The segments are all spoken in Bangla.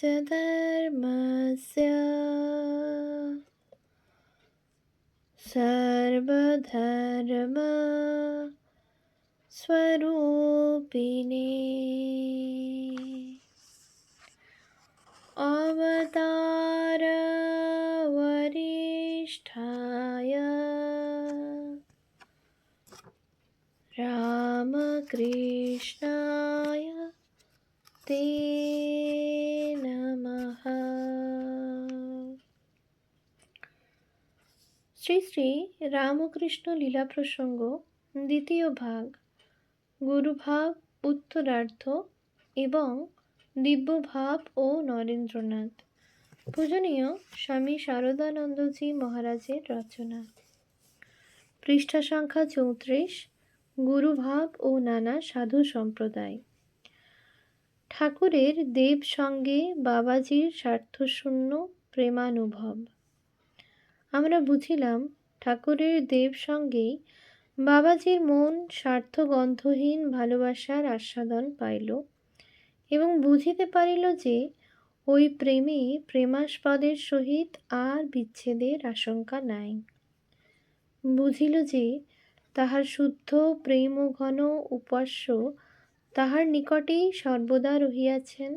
धर्मस्य सर्वधर्म स्वरूपिणे अवतार वरिष्ठाय रामकृष्णाय ते नमः। শ্রী শ্রী রামকৃষ্ণ লীলা প্রসঙ্গ দ্বিতীয় ভাগ, গুরুভাব উত্তরার্ধ এবং দিব্যভাব ও নরেন্দ্রনাথ। পূজনীয় স্বামী শারদানন্দজি মহারাজের রচনা। পৃষ্ঠা সংখ্যা 34। গুরুভাব ও নানা সাধু সম্প্রদায়। ঠাকুরের দেব সঙ্গে বাবাজির স্বার্থশূন্য প্রেমানুভব। আমরা বুঝিলাম ঠাকুরের দেব সঙ্গেই বাবাজির মন স্বার্থগন্ধহীন ভালোবাসার আস্বাদন পাইল এবং বুঝিতে পারিল যে ওই প্রেমে প্রেমাস্পদের সহিত আর বিচ্ছেদের আশঙ্কা নাই। বুঝিল যে তাহার শুদ্ধ প্রেম ও ঘন উপাস্য তাহার নিকটেই সর্বদা রহিয়াছেন,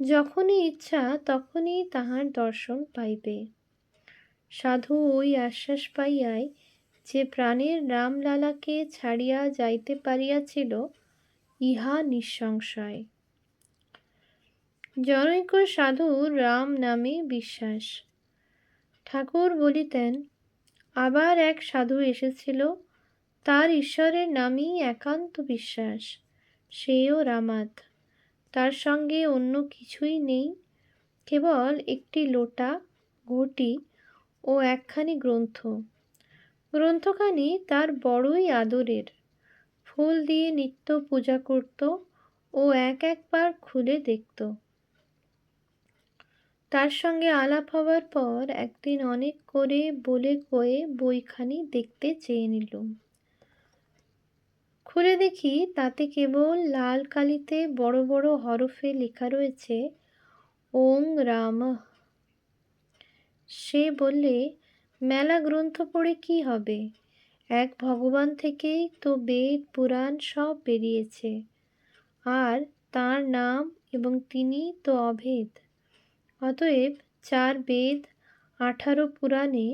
যখনই ইচ্ছা তখনই তাহার দর্শন পাইবে। সাধু ওই আশ্বাস পাইয়াই যে প্রাণের রামলালাকে ছাড়িয়া যাইতে পারিয়াছিল, ইহা নিঃসংশয়। জনৈক সাধুর রাম নামে বিশ্বাস। ঠাকুর বলিতেন, আবার এক সাধু এসেছিল, তার ঈশ্বরের নামই একান্ত বিশ্বাস, সেও রামাত। তার সঙ্গে অন্য কিছুই নেই, কেবল একটি লোটা, ঘটি ও একখানি গ্রন্থ। গ্রন্থখানি তার বড়ই আদরের। ফুল দিয়ে নিত্য পূজা করত ও একবার খুলে দেখত। তার সঙ্গে আলাপ হবার পর একদিন অনেক করে বলে কয়ে বইখানি দেখতে চেয়ে নিলুম। খুলে দেখি তাতে কেবল লাল কালিতে বড় বড় হরফে লেখা রয়েছে ওং রামঃ। সে বললে, মেলা গ্রন্থ পড়ে কি হবে, এক ভগবান থেকেই তো বেদ পুরাণ সব বেরিয়েছে, আর তাঁর নাম এবং তিনি তো অভেদ। অতএব 4 বেদ, 18 পুরাণে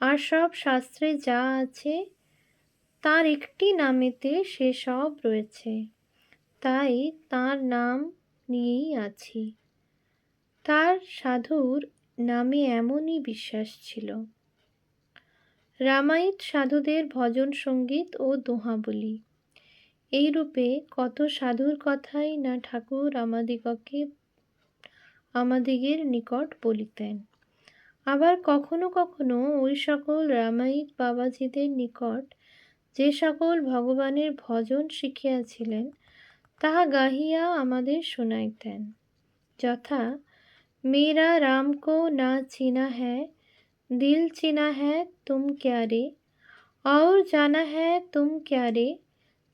আর সব শাস্ত্রে যা আছে তার একটি নামেতে সে সব রয়েছে, তাই তাঁর নাম নিয়েই আছি। তার সাধুর নামে এমনই বিশ্বাস ছিল। রামায়িত সাধুদের ভজন সঙ্গীত ও দোহাবলি। এইরূপে কত সাধুর কথাই না ঠাকুর আমাদিগের নিকট বলিতেন। আবার কখনো কখনো ওই সকল রামায়িত বাবাজিদের নিকট যে সকল ভগবানের ভজন শিখিয়াছিলেন তাহা গাহিয়া আমাদের শোনাইতেন। যথা, মেরা রাম কো না চিনা হ্যায়, দিল চিনা হ্যায় তুম ক্যা রে, और जाना है तुम क्या रे,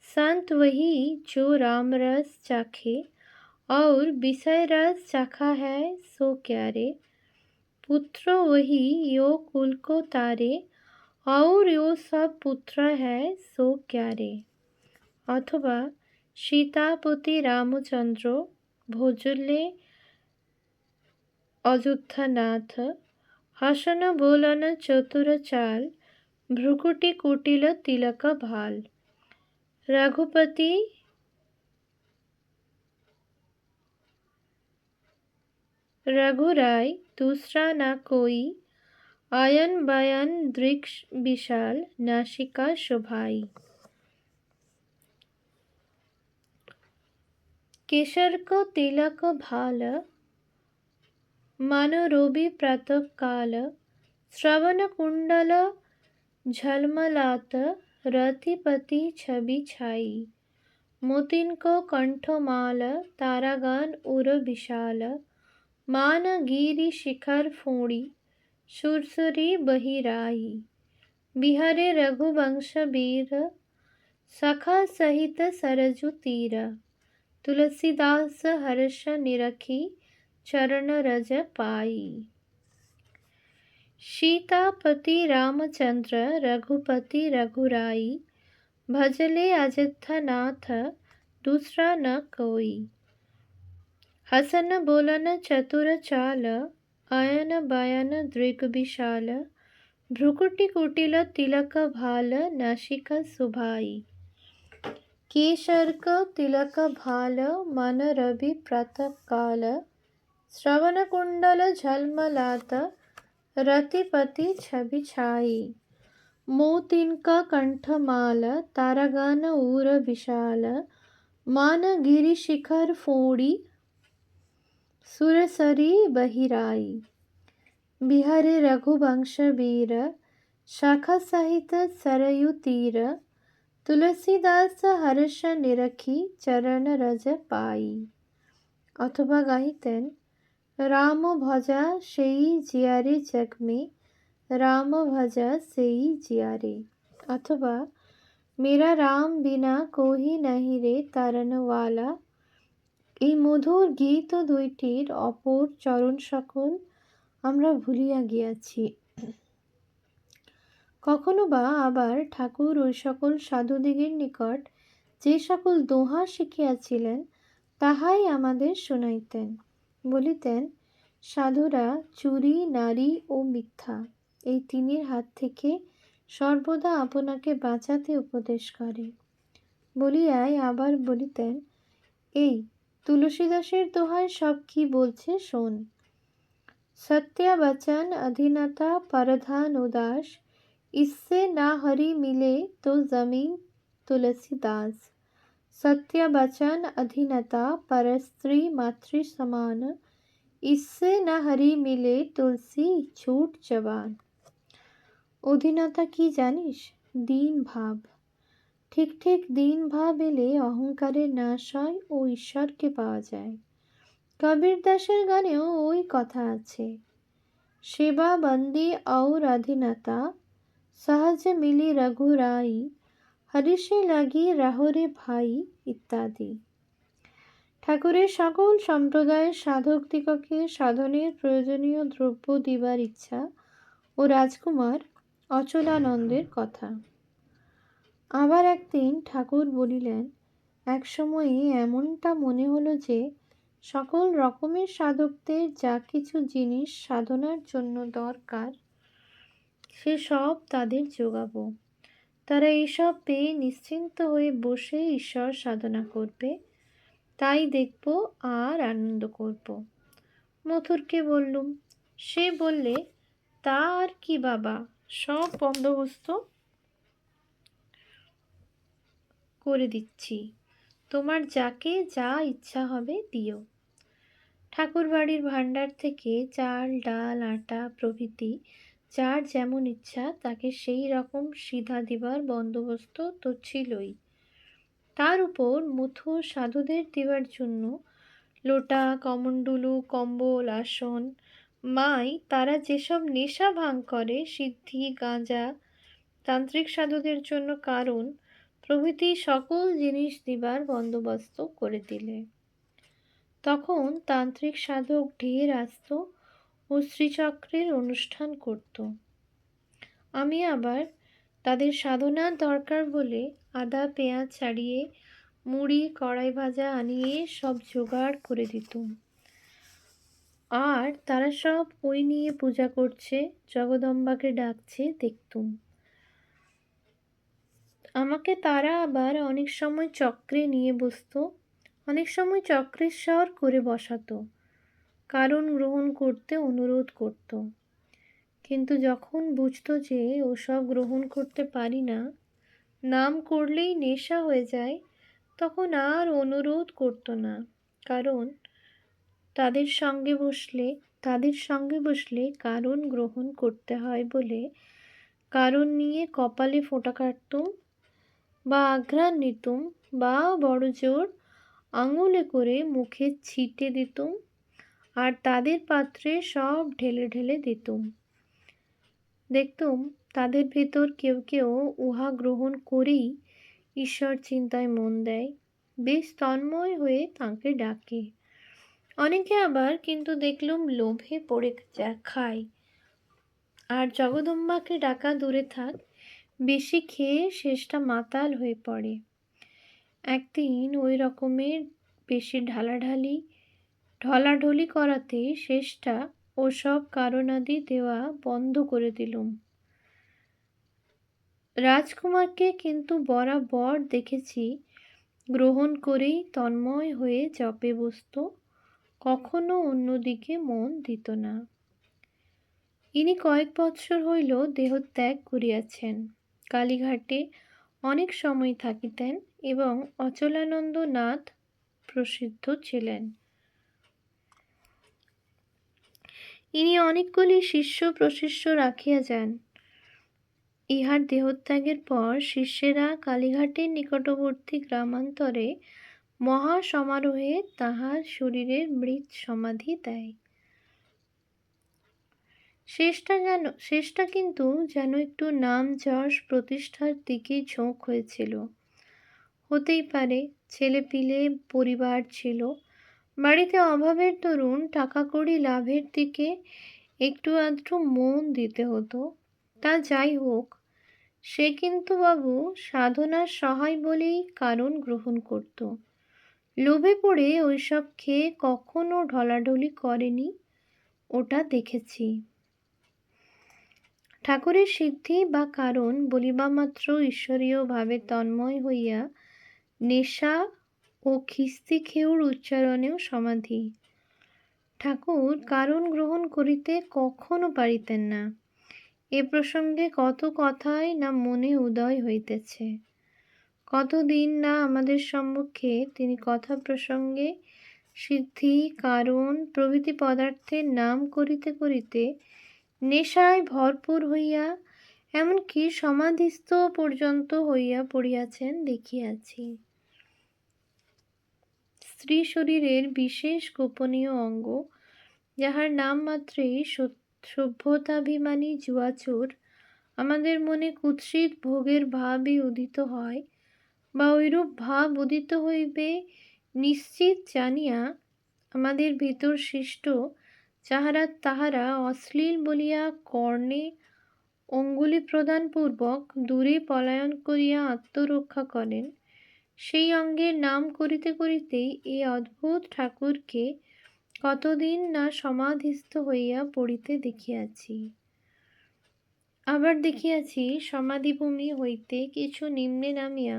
संत वही जो राम रस चाखे, और विषय रस चाखा है सो क्या रे, पुत्र वही यो कुल को तारे, और यो सब पुत्र है सो क्या रे। अथवा सीतापति रामचंद्र भोजले अयोध्यानाथ, हसन बोलन चतुर चाल, भ्रुकुटी कुटिल तिलक भाल, रघुपति रघुराय दूसरा ना कोई, आयन बायन दृक्ष विशाल, नासिका शोभाई। केसर को तिलक भाल, मन रवि प्रातः काल, श्रवण कुंडल झलमलात, रतिपति छवि छाई, मोतिन को कंठमाल, तारागण उर विशाल, मान गिरि शिखर फोड़ी, सुरसुरी बहिराई, बिहारे रघुवंश वीर, सखा सहित सरजु तीर, तुलसीदास हर्ष निरखी, चरण रज पाई। सीतापति रामचंद्र रघुपति रघुराई, भजले अयोध्या नाथ दूसरा न कोई। हसन बोलन चतुर चाल, अयन बयन दृग विशाल, भ्रुकुटि कुटिल तिलक भाल, नासिका सुभाई। केशर्क तिलक भाल, मन रवि प्रातः काल, श्रवण कुंडल झलमलात, रतिपति छवि छाई। मोतिन का कंठमाल, तारागण उर विशाल, मान गिरि शिखर फोड़ी, सुरसरी बहिराई। बिहारे रघुवंश वीर, शाखा सहित सरयू तीर, तुलसीदास हर्ष निरखी, चरण रज पाई। अथवा गाहितेन, राम भजा सेई जियारे जग में, राम भजा सेई जियारे। अथवा मेरा राम बिना कोई नहीं रे तारन वाला। এই মধুর গীত দুইটির অপর চরণ সকল আমরা ভুলিয়া গিয়াছি। কখনো বা আবার ঠাকুর ওই সকল সাধুদিগের নিকট যে সকল দোহা শিখিয়াছিলেন তাহাই আমাদের শুনাইতেন। বলিতেন, সাধুরা চুরি, নারী ও মিথ্যা এই তিনের হাত থেকে সর্বদা আপনাকে বাঁচাতে উপদেশ করে। বলিয়াই আবার বলিতেন, এই তুলসীদাসের দোহায় সব কি বলছে শোন। सत्य वचन अधीनता परधान उदास, इससे ना हरि मिले तो जमीन तुलसीदास। सत्य वचन अधीनता परस्त्री मातृ समान, इससे ना हरि मिले तुलसी छूट जवान। অধীনতা কি জানিস? দীন ভাব। ঠিক ঠিক দীন ভাব এলে অহংকারের নাশ হয় ও ঈশ্বরকে পাওয়া যায়। কবির দাসের গানেও ওই কথা আছে। সেবা বন্দি और अधीनता, सहज मिली रघुराई, हरिषे লাগি রাহরে ভাই ইত্যাদি। ঠাকুরের সকল সম্প্রদায়ের সাধকদিগকে সাধনের প্রয়োজনীয় দ্রব্য দিবার ইচ্ছা ও রাজকুমার অচলানন্দের কথা। আবার একদিন ঠাকুর বলিলেন, এক সময়ে এমনটা মনে হলো যে সকল রকমের সাধকদের যা কিছু জিনিস সাধনার জন্য দরকার সে সব তাদের যোগাবো। তারা এইসব পেয়ে নিশ্চিন্ত হয়ে বসে ঈশ্বর সাধনা করবে, তাই দেখব আর আনন্দ করব। মথুরকে বললুম। সে বললে, তা আর কি বাবা, সব বন্দোবস্ত করে দিচ্ছি, তোমার যাকে যা ইচ্ছা হবে দিও। ঠাকুর বাড়ির ভাণ্ডার থেকে চাল, ডাল, আটা প্রভৃতি যার যেমন ইচ্ছা তাকে সেই রকম সিধা দিবার বন্দোবস্ত তো ছিলই। তার উপর মথুর সাধুদের দিবার জন্য লোটা, কমণ্ডলু, কম্বল, আসন, মাই তারা যেসব নেশা ভাঙ করে, সিদ্ধি, গাঁজা, তান্ত্রিক সাধুদের জন্য কারণ প্রভৃতি সকল জিনিস দিবার বন্দোবস্ত করে দিলে। তখন তান্ত্রিক সাধক ঢের আসত ও শ্রীচক্রের অনুষ্ঠান করত। আমি আবার তাদের সাধনার দরকার বলে আদা পেঁয়াজ ছাড়িয়ে মুড়ি, কড়াই ভাজা আনিয়ে সব জোগাড় করে দিতুম। আর তারা সব ওই নিয়ে পূজা করছে, জগদম্বাকে ডাকছে দেখতুম। আমাকে তারা আবার অনেক সময় চক্রে নিয়ে বসত, অনেক সময় চক্রেশ্বর করে বসাতো, কারণ গ্রহণ করতে অনুরোধ করত। কিন্তু যখন বুঝতো যে ওসব গ্রহণ করতে পারি না, নাম করলেই নেশা হয়ে যায়, তখন আর অনুরোধ করতো না। কারণ তাদের সঙ্গে বসলে কারণ গ্রহণ করতে হয় বলে কারণ নিয়ে কপালে ফোঁটা কাটতুম বা আঘ্রাণ নিতুম বা বড় জোর আঙুলে করে মুখে ছিটে দিতুম আর তাদের পাত্রে সব ঢেলে ঢেলে দিতুম। দেখতুম তাদের ভেতর কেউ কেউ উহা গ্রহণ করেই ঈশ্বর চিন্তায় মন দেয়, বেশ তন্ময় হয়ে তাঁকে ডাকে। অনেকে আবার কিন্তু দেখলুম লোভে পড়ে খায়, আর জগদম্বাকে ডাকা দূরে থাক, বেশি খেয়ে শেষটা মাতাল হয়ে পড়ে। একদিন ওই রকমের বেশি ঢলাঢলি করাতে শেষটা ওসব কারণাদি দেওয়া বন্ধ করে দিলুম। রাজকুমারকে কিন্তু বরাবর দেখেছি গ্রহণ করেই তন্ময় হয়ে জপে বসত, কখনো অন্যদিকে মন দিত না। ইনি কয়েক বৎসর হইল দেহত্যাগ করিয়াছেন। কালীঘাটে অনেক সময় থাকিতেন এবং অচলানন্দ নাথ প্রসিদ্ধ ছিলেন। ইনি অনেকগুলি শিষ্য প্রশিষ্য রাখিয়া যান। ইহার দেহত্যাগের পর শিষ্যেরা কালীঘাটের নিকটবর্তী গ্রামান্তরে মহা সমারোহে তাহার শরীরের মৃত সমাধি দেয়। শেষটা কিন্তু যেন একটু নাম যশ প্রতিষ্ঠার দিকে ঝোঁক হয়েছিল। হতেই পারে, ছেলেপিলে পরিবার ছিল, বাড়িতে অভাবের দরুন টাকা কড়ি লাভের দিকে একটু আধটু মন দিতে হতো। তা যাই হোক, সে কিন্তু বাবু সাধনার সহায় বলেই কারণ গ্রহণ করত। লোভে পড়ে ওইসব খেয়ে কখনো ঢলাঢলি করেনি, ওটা দেখেছি। ঠাকুরের সিদ্ধি বা কারণ বলিবামাত্র ঈশ্বরীয় ভাবে তন্ময় হইয়া নেশা ও খিস্তি খেউর উচ্চারণেও সমাধি। ঠাকুর কারণ গ্রহণ করিতে কখনো পারিতেন না। এ প্রসঙ্গে কত কথাই না মনে উদয় হইতেছে। কতদিন না আমাদের সম্মুখে তিনি কথা প্রসঙ্গে সিদ্ধি, কারণ প্রভৃতি পদার্থের নাম করিতে করিতে নেশায় ভরপুর হইয়া এমনকি সমাধিস্থ পর্যন্ত হইয়া পড়িয়াছেন দেখিয়াছি। স্ত্রী শরীরের বিশেষ গোপনীয় অঙ্গ, যাহার নাম মাত্রেই সভ্যতাভিমানী জুয়াচোর আমাদের মনে কুৎসিত ভোগের ভাবই উদিত হয়, বা ঐরূপ ভাব উদিত হইবে নিশ্চিত জানিয়া আমাদের ভিতর সৃষ্ট তাহারা অশ্লীল বলিয়া কর্ণে অঙ্গুলি প্রদানপূর্বক দূরে পলায়ন করিয়া আত্মরক্ষা করেন, সেই অঙ্গের নাম করিতে করিতেই এই অদ্ভুত ঠাকুরকে কতদিন না সমাধিস্থ হইয়া পড়িতে দেখিয়াছি। আবার দেখিয়াছি সমাধিভূমি হইতে কিছু নিম্নে নামিয়া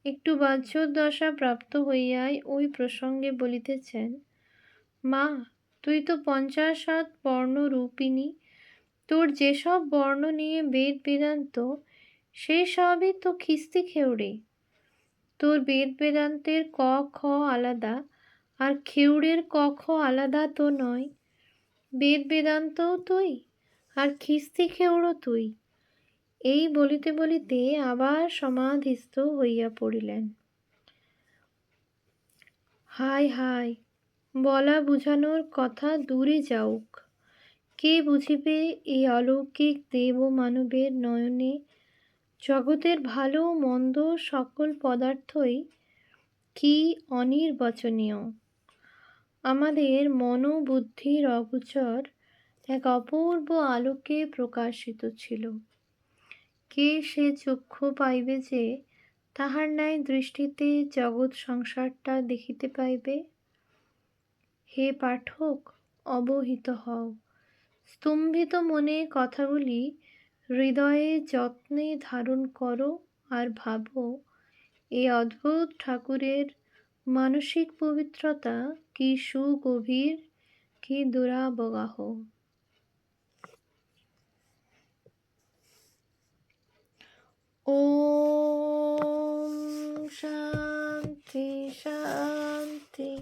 একটু বাহ্যদশা প্রাপ্ত হইয়াই ওই প্রসঙ্গে বলিতেছেন, মা, তুই তো ৫০ বর্ণরূপিণী, তোর যেসব বর্ণ নিয়ে বেদ বেদান্ত, সেই সবই তো খিস্তি খেউড়ে। তোর বেদ বেদান্তের ক খ আলাদা, আর খেউড়ের ক খ আলাদা তো নয়। বেদ বেদান্তও তুই, আর খিস্তি খেউড়ও তুই। এই বলিতে বলিতে আবার সমাধিস্থ হইয়া পড়িলেন। হায় হায়, বলা বুঝানোর কথা দূরে যাউক। কে বুঝিবে এই অলৌকিক দেব মানবের নয়নে জগতের ভালো মন্দ সকল পদার্থই কি অনির্বচনীয়। আমাদের মনোবুদ্ধির অগোচর এক অপূর্ব আলোকে প্রকাশিত ছিল। কে সে চক্ষু পাইবে যে তাহার ন্যায় দৃষ্টিতে জগৎ সংসারটা দেখিতে পাইবে? হে পাঠক, অবহিত হও। স্তম্ভিত মনে কথাগুলি হৃদয়ে যত্নে ধারণ করো, আর ভাবো এই অদ্ভুত ঠাকুরের মানসিক পবিত্রতা কি সুগভীর, কি দুরাবগাহ। ওম শান্তি শান্তি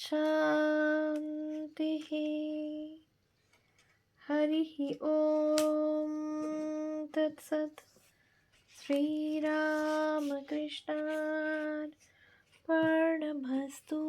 শান্তি। হরি ওম তৎসৎ। শ্রীরামকৃষ্ণার্পণমস্তু।